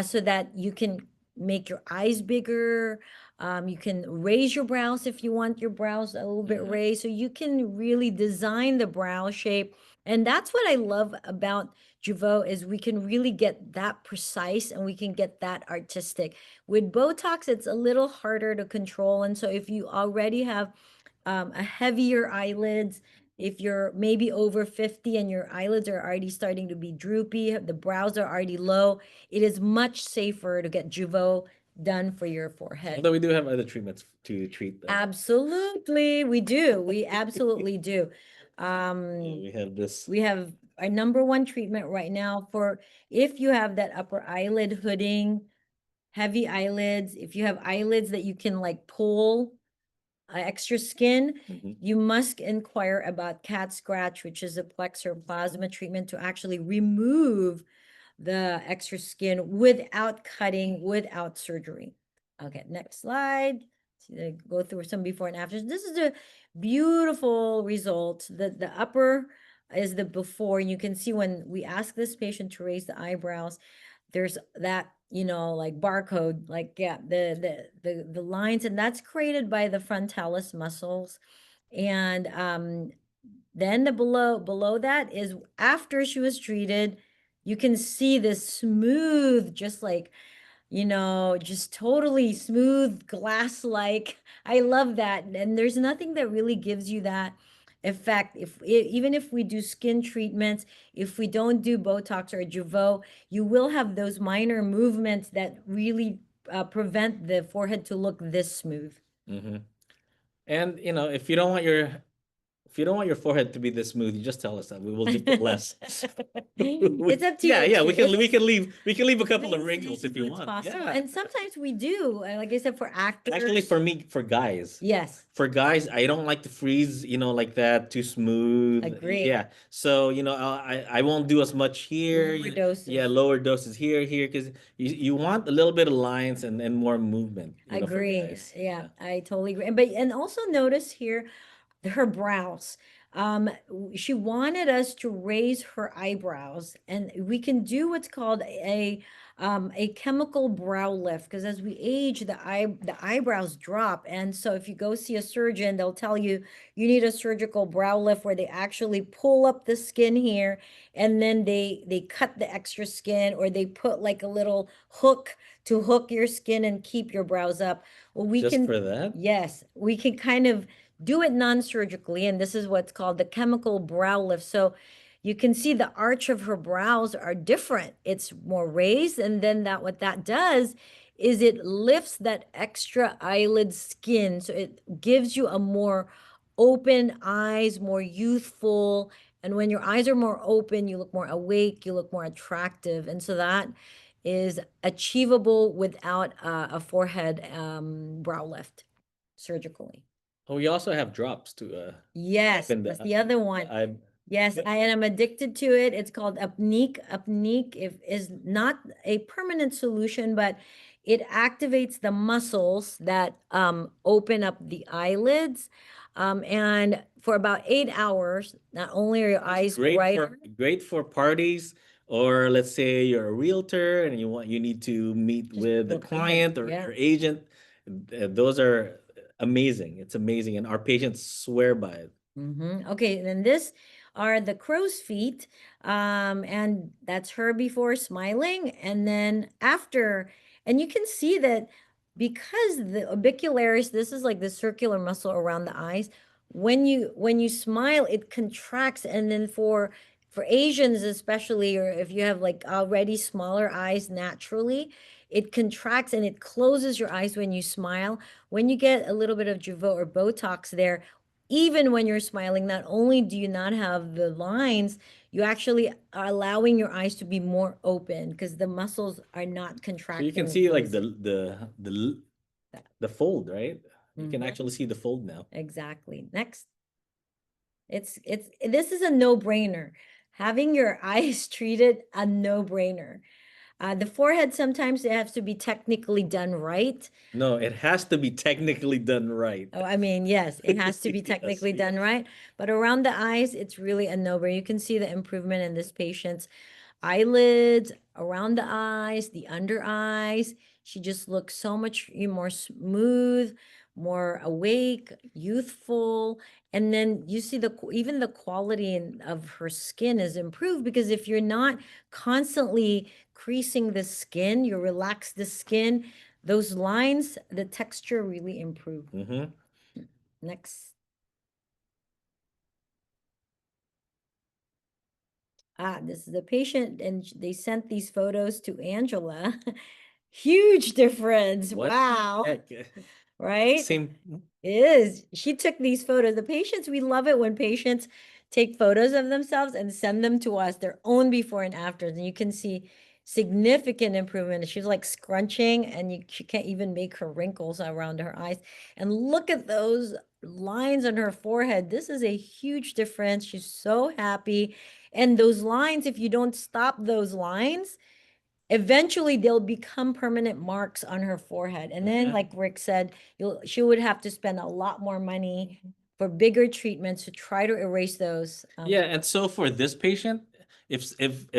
so that you can make your eyes bigger. You can raise your brows if you want your brows a little bit raised. So you can really design the brow shape. And that's what I love about Jeuveau is we can really get that precise and we can get that artistic. With Botox, it's a little harder to control. And so if you already have a heavier eyelids, if you're maybe over 50 and your eyelids are already starting to be droopy, the brows are already low, it is much safer to get Jeuveau done for your forehead. Although we do have other treatments to treat them. Absolutely, we do. We absolutely do. We have this. We have our number one treatment right now for if you have that upper eyelid hooding, heavy eyelids, if you have eyelids that you can like pull extra skin, you must inquire about cat scratch, which is a plex or plasma treatment to actually remove the extra skin without cutting, without surgery. Okay, next slide. Go through some before and afters. This is a beautiful result. The upper is the before. You can see when we ask this patient to raise the eyebrows, there's that, you know, like barcode, like, yeah, the lines, and that's created by the frontalis muscles. And then the below that is after she was treated, you can see this smooth, just like, you know, just totally smooth glass-like. I love that. And there's nothing that really gives you that effect. Even if we do skin treatments, if we don't do Botox or Jeuveau, you will have those minor movements that really prevent the forehead to look this smooth. And you know, if you don't want your forehead to be this smooth, you just tell us that. We will just put less. It's up to you. Yeah, we can leave a couple of wrinkles if you want. Possible. Yeah. And sometimes we do. Like I said, for actors. Actually, for me, for guys. Yes. For guys, I don't like to freeze, you know, like that, too smooth. Agree. Yeah. So, you know, I won't do as much here. Lower doses. Yeah, lower doses here, because you want a little bit of lines and more movement. You know, for Agree. guys. Yeah, I totally agree. But and also notice here her brows. She wanted us to raise her eyebrows, and we can do what's called a chemical brow lift, because as we age, the eyebrows drop. And so if you go see a surgeon, they'll tell you you need a surgical brow lift where they actually pull up the skin here, and then they cut the extra skin, or they put like a little hook to hook your skin and keep your brows up. Well, we Just can, for that? yes, we can kind of do it non-surgically, and this is what's called the chemical brow lift. So you can see the arch of her brows are different. It's more raised, and then what that does is it lifts that extra eyelid skin. So it gives you a more open eyes, more youthful. And when your eyes are more open, you look more awake, you look more attractive. And so that is achievable without a forehead brow lift surgically. Oh, we also have drops to Yes, that's the other one. Yes, I am addicted to it. It's called Upneek. Upneek is not a permanent solution, but it activates the muscles that open up the eyelids. And for about 8 hours, not only are your eyes brighter. Great for parties, or let's say you're a realtor and you need to meet with a client or your agent. Those are amazing. It's amazing, and our patients swear by it. Okay, then this are the crow's feet, and that's her before smiling, and then after. And you can see that because the orbicularis, this is like the circular muscle around the eyes. When you smile, it contracts, and then for Asians especially, or if you have like already smaller eyes naturally, it contracts and it closes your eyes when you smile. When you get a little bit of Jeuveau or Botox there, even when you're smiling, not only do you not have the lines, you actually are allowing your eyes to be more open because the muscles are not contracting. So you can see like the fold, right? You can actually see the fold now. Exactly. Next. This is a no-brainer. Having your eyes treated, a no-brainer. The forehead, sometimes it has to be technically done right. No, it has to be technically done right. Oh, I mean, yes, it has to be Yes, technically done yes. right. But around the eyes, it's really a no-brainer. You can see the improvement in this patient's eyelids, around the eyes, the under eyes. She just looks so much more smooth, more awake, youthful. And then you see even the quality of her skin is improved, because if you're not constantly creasing the skin, you relax the skin, those lines, the texture really improve. Mm-hmm. Next. This is a patient, and they sent these photos to Angela. Huge difference. What Wow. heck? Right? Same. It is. She took these photos. The patients, we love it when patients take photos of themselves and send them to us, their own before and afters. And you can see significant improvement. She's like scrunching, and she can't even make her wrinkles around her eyes. And look at those lines on her forehead. This is a huge difference. She's so happy. And those lines, if you don't stop those lines, eventually they'll become permanent marks on her forehead. And then, Mhm. like Rick said, she would have to spend a lot more money for bigger treatments to try to erase those. Yeah, and so for this patient, if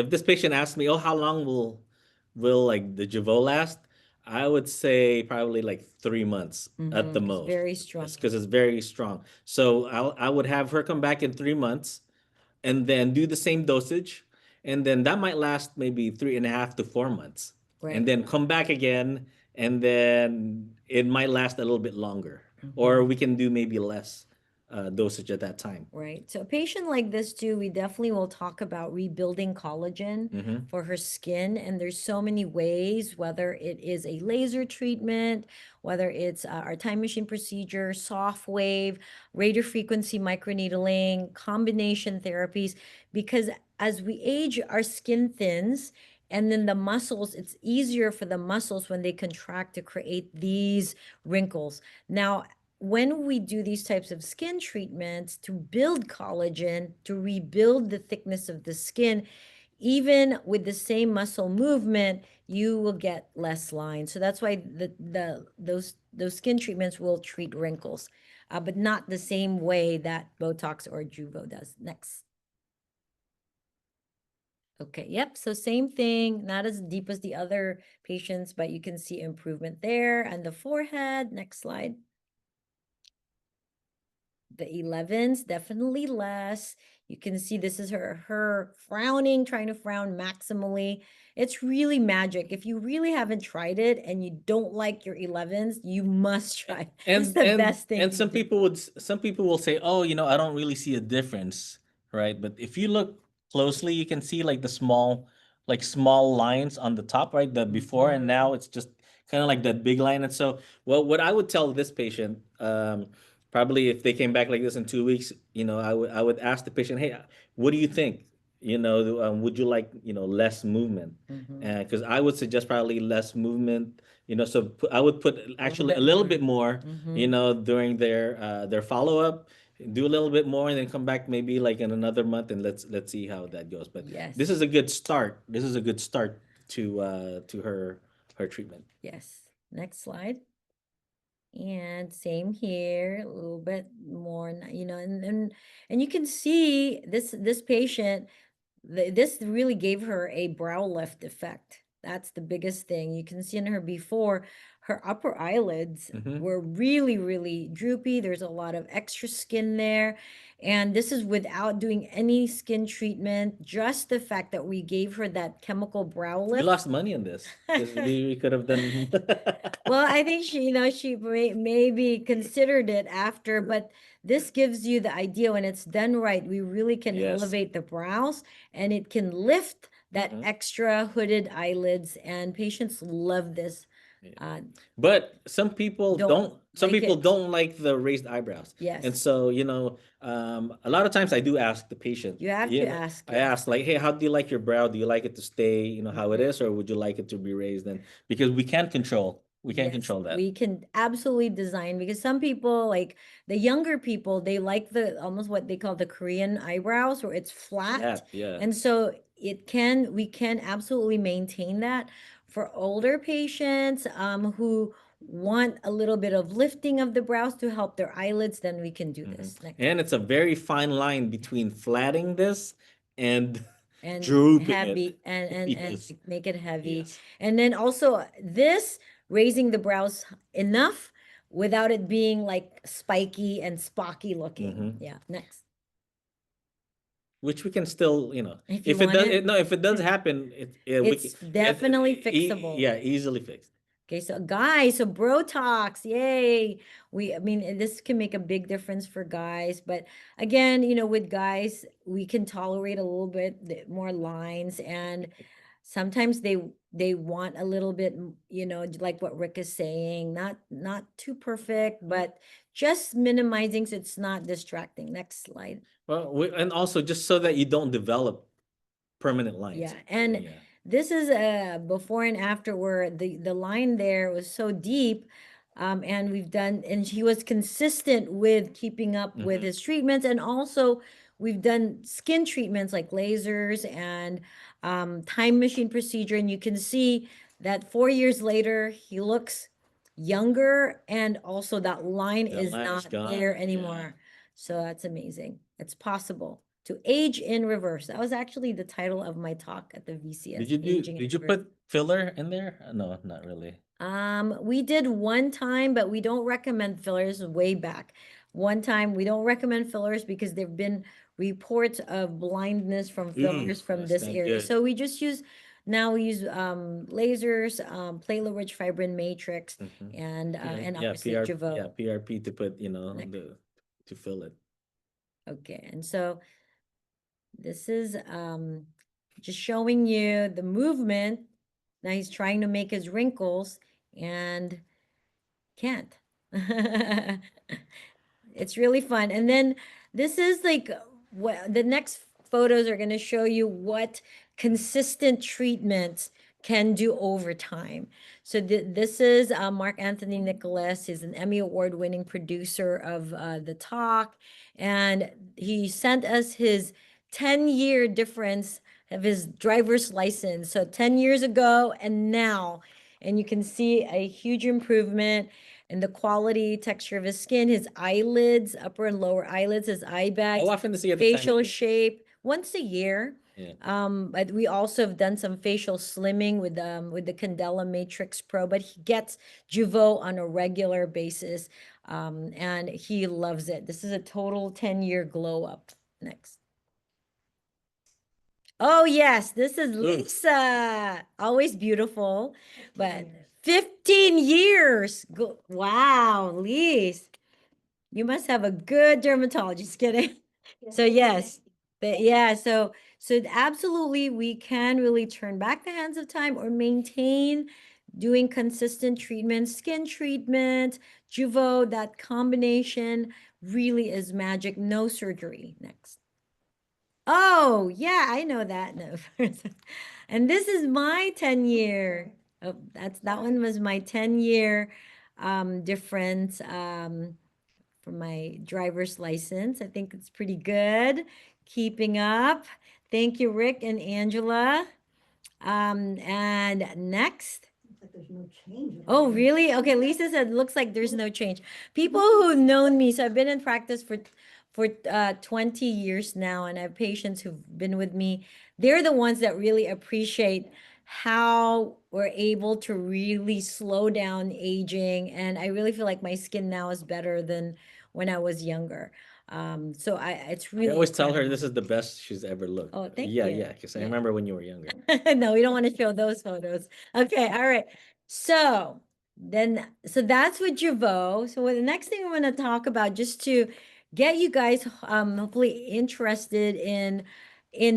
this patient asked me, "Oh, how long will like the Jeuveau last?" I would say probably like 3 months at the It's most, very strong. because it's very strong. So I would have her come back in 3 months, and then do the same dosage, and then that might last maybe 3.5 to 4 months, and Right. then come back again, and then it might last a little bit longer, or Mhm. we can do maybe less dosage at that time. Right. So a patient like this too, we definitely will talk about rebuilding collagen Mm-hmm. for her skin. And there's so many ways, whether it is a laser treatment, whether it's our time machine procedure, soft wave, radio frequency microneedling, combination therapies, because as we age, our skin thins. And then the muscles, it's easier for the muscles when they contract to create these wrinkles. Now, when we do these types of skin treatments to build collagen, to rebuild the thickness of the skin, even with the same muscle movement, you will get less lines. So that's why those skin treatments will treat wrinkles, but not the same way that Botox or Jeuveau does. Next. Okay, yep. So same thing, not as deep as the other patients, but you can see improvement there. And the forehead. Next slide. The 11s, definitely less. You can see this is her frowning, trying to frown maximally. It's really magic. If you really haven't tried it and you don't like your 11s, you must try. It's and the and best thing and to some do. people some people will say, "Oh, I don't really see a difference," right? But if you look closely, you can see like the small lines on the top, right? The before and now, it's just kind of like that big line. And so, well, what I would tell this patient, probably if they came back like this in 2 weeks, I would ask the patient, "Hey, what do you think? Would you like less movement?" Because I would suggest probably less movement. So I would put actually a little bit more, during their follow up. Do a little bit more, and then come back maybe like in another month, and let's see how that goes. But Yes. this is a good start. This is a good start to her treatment. Yes. Next slide. And same here, a little bit more, and you can see this patient, this really gave her a brow lift effect. That's the biggest thing. You can see in her before, her upper eyelids were really, really droopy. There's a lot of extra skin there. And this is without doing any skin treatment, just the fact that we gave her that chemical brow We lift. lost money on this because we could have done. Well, I think she maybe considered it after, but this gives you the idea when it's done right, we really can Yes. elevate the brows, and it can lift that Mhm. extra hooded eyelids, and patients love this. But some people Don't don't. Some like people it. don't like the raised eyebrows. Yes. And so, a lot of times I do ask the patient. You have to ask, I yes. ask like, "Hey, how do you like your brow? Do you like it to stay, how it is, or would you like it to be raised?" And because we can't control Yes, that. we can absolutely design, because some people, like the younger people, they like the almost what they call the Korean eyebrows, where it's flat. Flat, yeah. And so we can absolutely maintain that for older patients who want a little bit of lifting of the brows to help their eyelids, then we can do this next. And it's a very fine line between flatting this and And drooping heavy it. and Yes. make it heavy. Yes. And then also this raising the brows enough without it being like spiky and spocky looking. Yeah, next. Which we can still, If you if it want does, it. no, if it does happen, It's definitely fixable. Yeah, easily fixed. Okay, so guys, so Botox, yay. I mean, this can make a big difference for guys, but again, with guys, we can tolerate a little bit more lines, and sometimes they want a little bit, like what Rick is saying, not too perfect, but just minimizing so it's not distracting. Next slide. Well, and also just so that you don't develop permanent lines. Yeah, and this is a before and after where the line there was so deep, and and he was consistent with keeping up with his treatments, and also we've done skin treatments like lasers and time machine procedure, and you can see that 4 years later he looks younger, and also that line is not there anymore. So that's amazing. It's possible to age in reverse. That was actually the title of my talk at the VCS. Did you put filler in there? No, not really. We did one time, but we don't recommend fillers. Way back. One time, we don't recommend fillers because there've been reports of blindness from fillers from this area. So we just use lasers, platelet-rich fibrin matrix, and obviously Jeuveau. Yeah, PRP to put, to fill it. Okay, and so this is just showing you the movement. Now he's trying to make his wrinkles and can't. It's really fun. And then this is like what the next photos are going to show you what consistent treatments can do over time. So this is Mark Anthony Nicholas. He's an Emmy Award winning producer of The Talk. And he sent us his 10-year difference of his driver's license. So 10 years ago and now. And you can see a huge improvement in the quality, texture of his skin, his eyelids, upper and lower eyelids, his eye bags, How often does he get the facial time? shape, once a year. Yeah. But we also have done some facial slimming with the Candela Matrix Pro, but he gets Jeuveau on a regular basis, and he loves it. This is a total 10-year glow up. Next. Oh yes, this is Lisa. Always beautiful, but 15 years. Wow, Lisa. You must have a good dermatologist. Kidding. So yes, but yeah, so absolutely we can really turn back the hands of time or maintain doing consistent treatment, skin treatment, Jeuveau, that combination really is magic. No surgery. Next. Oh, yeah, I know that. No. And this is my 10-year. Oh, that one was my 10-year difference for my driver's license. I think it's pretty good. Keeping up. Thank you, Rick and Angela. And next. There's no change. Oh, really? Okay, Lisa said, looks like there's no change. People who've known me, so I've been in practice for 20 years now, and I have patients who've been with me. They're the ones that really appreciate how we're able to really slow down aging, and I really feel like my skin now is better than when I was younger. So it's really I always tell her incredible. this is the best she's ever looked. Oh, thank yeah, you. Yeah, because I Yeah. remember when you were younger. No, we don't want to show those photos. Okay, all right. So that's with Jeuveau. So the next thing I want to talk about, just to get you guys hopefully interested in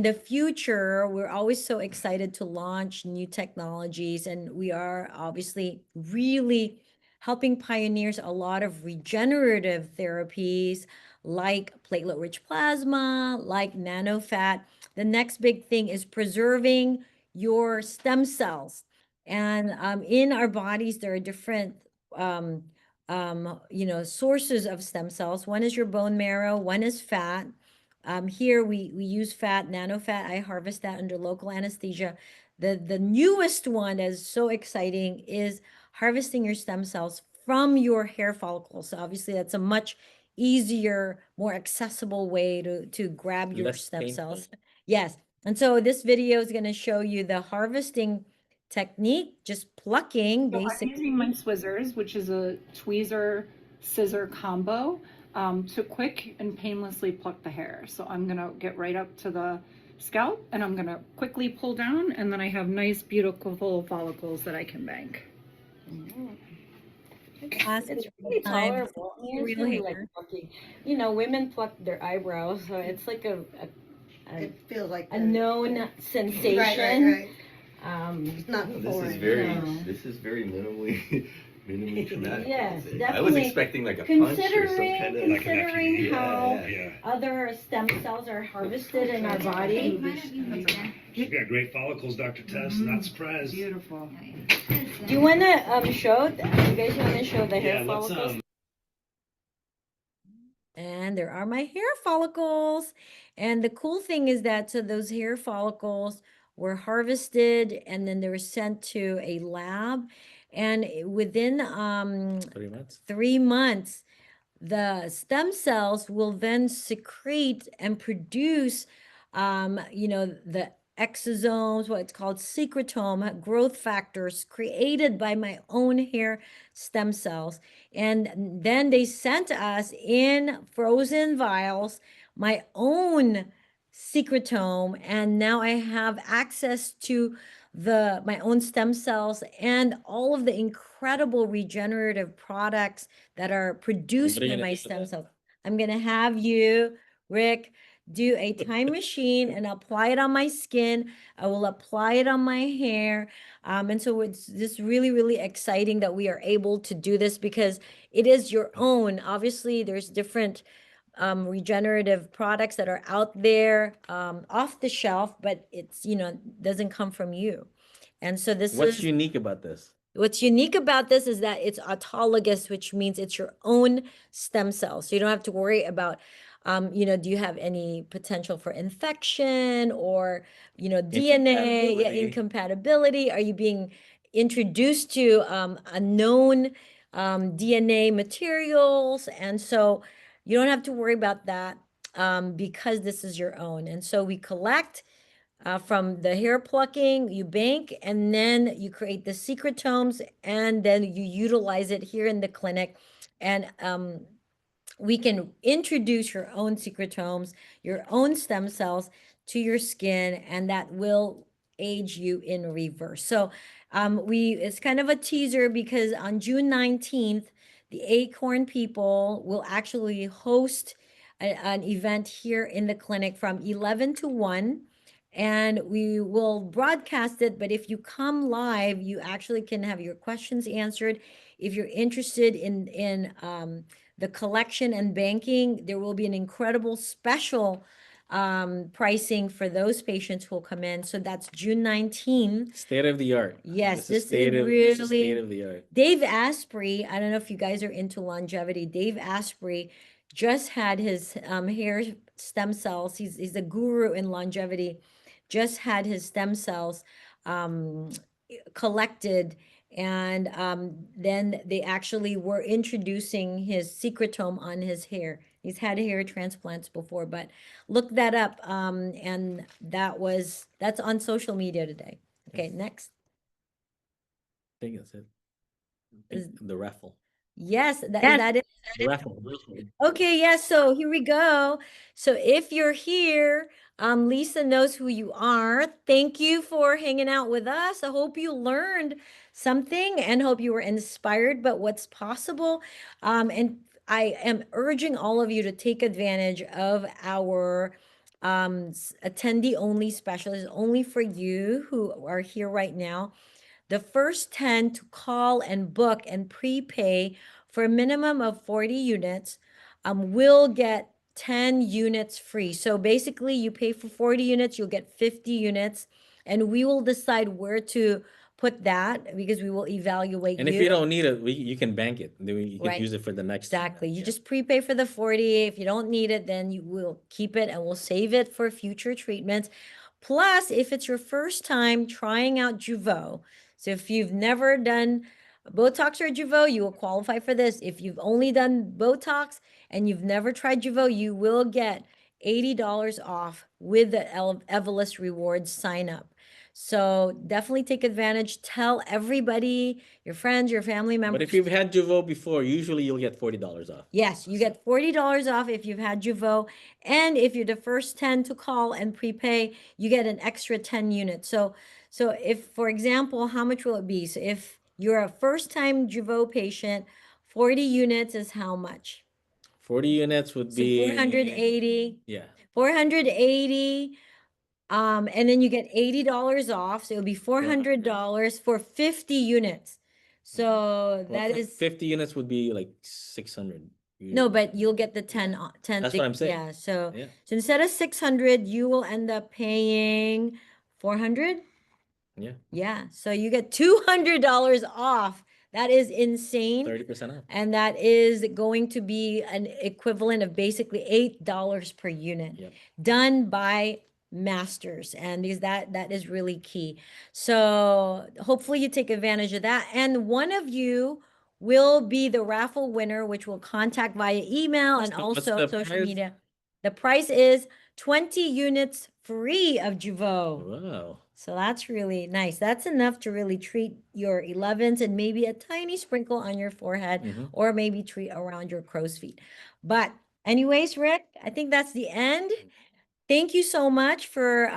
the future, we're always so excited to launch new technologies, and we are obviously really helping pioneers a lot of regenerative therapies like platelet-rich plasma, like nanofat. The next big thing is preserving your stem cells. And in our bodies, there are different sources of stem cells. One is your bone marrow, one is fat. Here we use fat, nano fat. I harvest that under local anesthesia. The newest one that is so exciting is harvesting your stem cells from your hair follicles. So obviously that's a much easier, more accessible way to grab your Less stem painful. cells. Yes. And so this video is going to show you the harvesting technique, just plucking So I'm basically. using my Swizzers, which is a tweezer scissor combo, to quick and painlessly pluck the hair. So I'm gonna get right up to the scalp and I'm gonna quickly pull down, and then I have nice, beautiful follicles that I can bank. It's really tolerable. I mean, it's really like plucking. You know, women pluck their eyebrows, so it's like It feels like a known sensation. Right. It's not This foreign. is very, No. this is very minimally traumatic. Yes, I was definitely. expecting like a punch or some Considering kind of considering how yeah. other stem cells are harvested in our body. You've got great follicles, Dr. Tess. Not surprised. Beautiful. Do you want to show? You guys want to show the hair Yeah, let's follicles? And there are my hair follicles. And the cool thing is that so those hair follicles were harvested and then they were sent to a lab. And within 3 months. 3 months, the stem cells will then secrete and produce, the exosomes, what's called secretome, growth factors created by my own hair stem cells. And then they sent us in frozen vials my own secretome, and now I have access to my own stem cells and all of the incredible regenerative products that are produced What are you by gonna my do with stem that? cells. I'm gonna have you, Rick, do a time machine and apply it on my skin. I will apply it on my hair. And so it's just really, really exciting that we are able to do this because it is your own. Obviously, there's different regenerative products that are out there off the shelf, but it's, doesn't come from you. And so this What's is unique about this? What's unique about this is that it's autologous, which means it's your own stem cells. So you don't have to worry about, do you have any potential for infection or, DNA, yeah, Incompatibility. incompatibility? Are you being introduced to a known DNA materials? And so you don't have to worry about that because this is your own. And so we collect from the hair plucking, you bank, and then you create the secretomes, and then you utilize it here in the clinic. And we can introduce your own secretomes, your own stem cells to your skin, and that will age you in reverse. So it's kind of a teaser because on June 19th, the ACORN people will actually host an event here in the clinic from 11 to 1. And we will broadcast it, but if you come live, you actually can have your questions answered. If you're interested in the collection and banking, there will be an incredible special pricing for those patients who will come in. So that's June 19th. State of the art. Yes, this is this is this is really state of the art. Dave Asprey. I don't know if you guys are into longevity. Dave Asprey just had his hair stem cells. He's a guru in longevity. Just had his stem cells collected, and then they actually were introducing his secretome on his hair. He's had hair transplants before, but look that up. And that's on social media today. Okay, next. I think that's it. The raffle. Yes, is that it? The raffle. Okay, yes, so here we go. So if you're here, Lisa knows who you are. Thank you for hanging out with us. I hope you learned something and hope you were inspired by what's possible. And I am urging all of you to take advantage of our attendee only special. It's only for you who are here right now. The first 10 to call and book and prepay for a minimum of 40 units will get 10 units free. So basically you pay for 40 units, you'll get 50 units, and we will decide where to put that because we will evaluate And if you don't need it, you can bank it. Then you can Right. use it for the next. Exactly. You Yeah. just prepay for the 40. If you don't need it, then you will keep it and we'll save it for future treatments. Plus, if it's your first time trying out Jeuveau, so if you've never done Botox or Jeuveau, you will qualify for this. If you've only done Botox and you've never tried Jeuveau, you will get $80 off with the Evolus Rewards sign up. So definitely take advantage. Tell everybody, your friends, your family members. But if you've had Jeuveau before, usually you'll get $40 off. Yes, you get $40 off if you've had Jeuveau. And if you're the first 10 to call and prepay, you get an extra 10 units. So if, for example, how much will it be? So if you're a first-time Jeuveau patient, 40 units is how much? 40 units would So be 480. Yeah. 480. And then you get $80 off. So it'll be $400 for 50 units. So Well, that is 50 units would be like 600. no, but you'll get the 10, Yeah. 10. That's what I'm saying. Yeah, so Yeah. so instead of 600, you will end up paying 400. Yeah. Yeah, so you get $200 off. That is insane. 30% off. And that is going to be an equivalent of basically $8 per unit. Yep. Done by masters, and because that is really key. So hopefully you take advantage of that, and one of you will be the raffle winner, which will contact via email and what's also the social prize? media. The price is 20 units free of Jeuveau. Wow. So that's really nice. That's enough to really treat your 11s and maybe a tiny sprinkle on your forehead, Mhm. or maybe treat around your crow's feet. But anyways, Rick, I think that's the end. Thank you so much for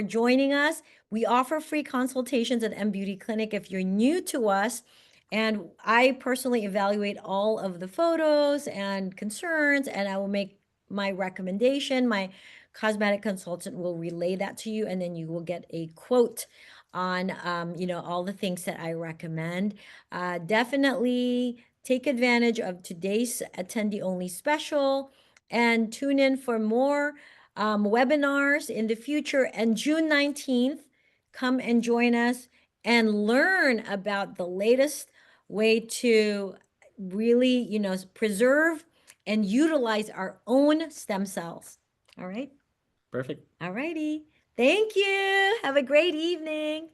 joining us. We offer free consultations at M Beauty Clinic if you're new to us. And I personally evaluate all of the photos and concerns, and I will make my recommendation. My cosmetic consultant will relay that to you, and then you will get a quote on all the things that I recommend. Definitely take advantage of today's attendee only special and tune in for more webinars in the future. And June 19th, come and join us and learn about the latest way to really, preserve and utilize our own stem cells. All right. Perfect. All righty. Thank you. Have a great evening.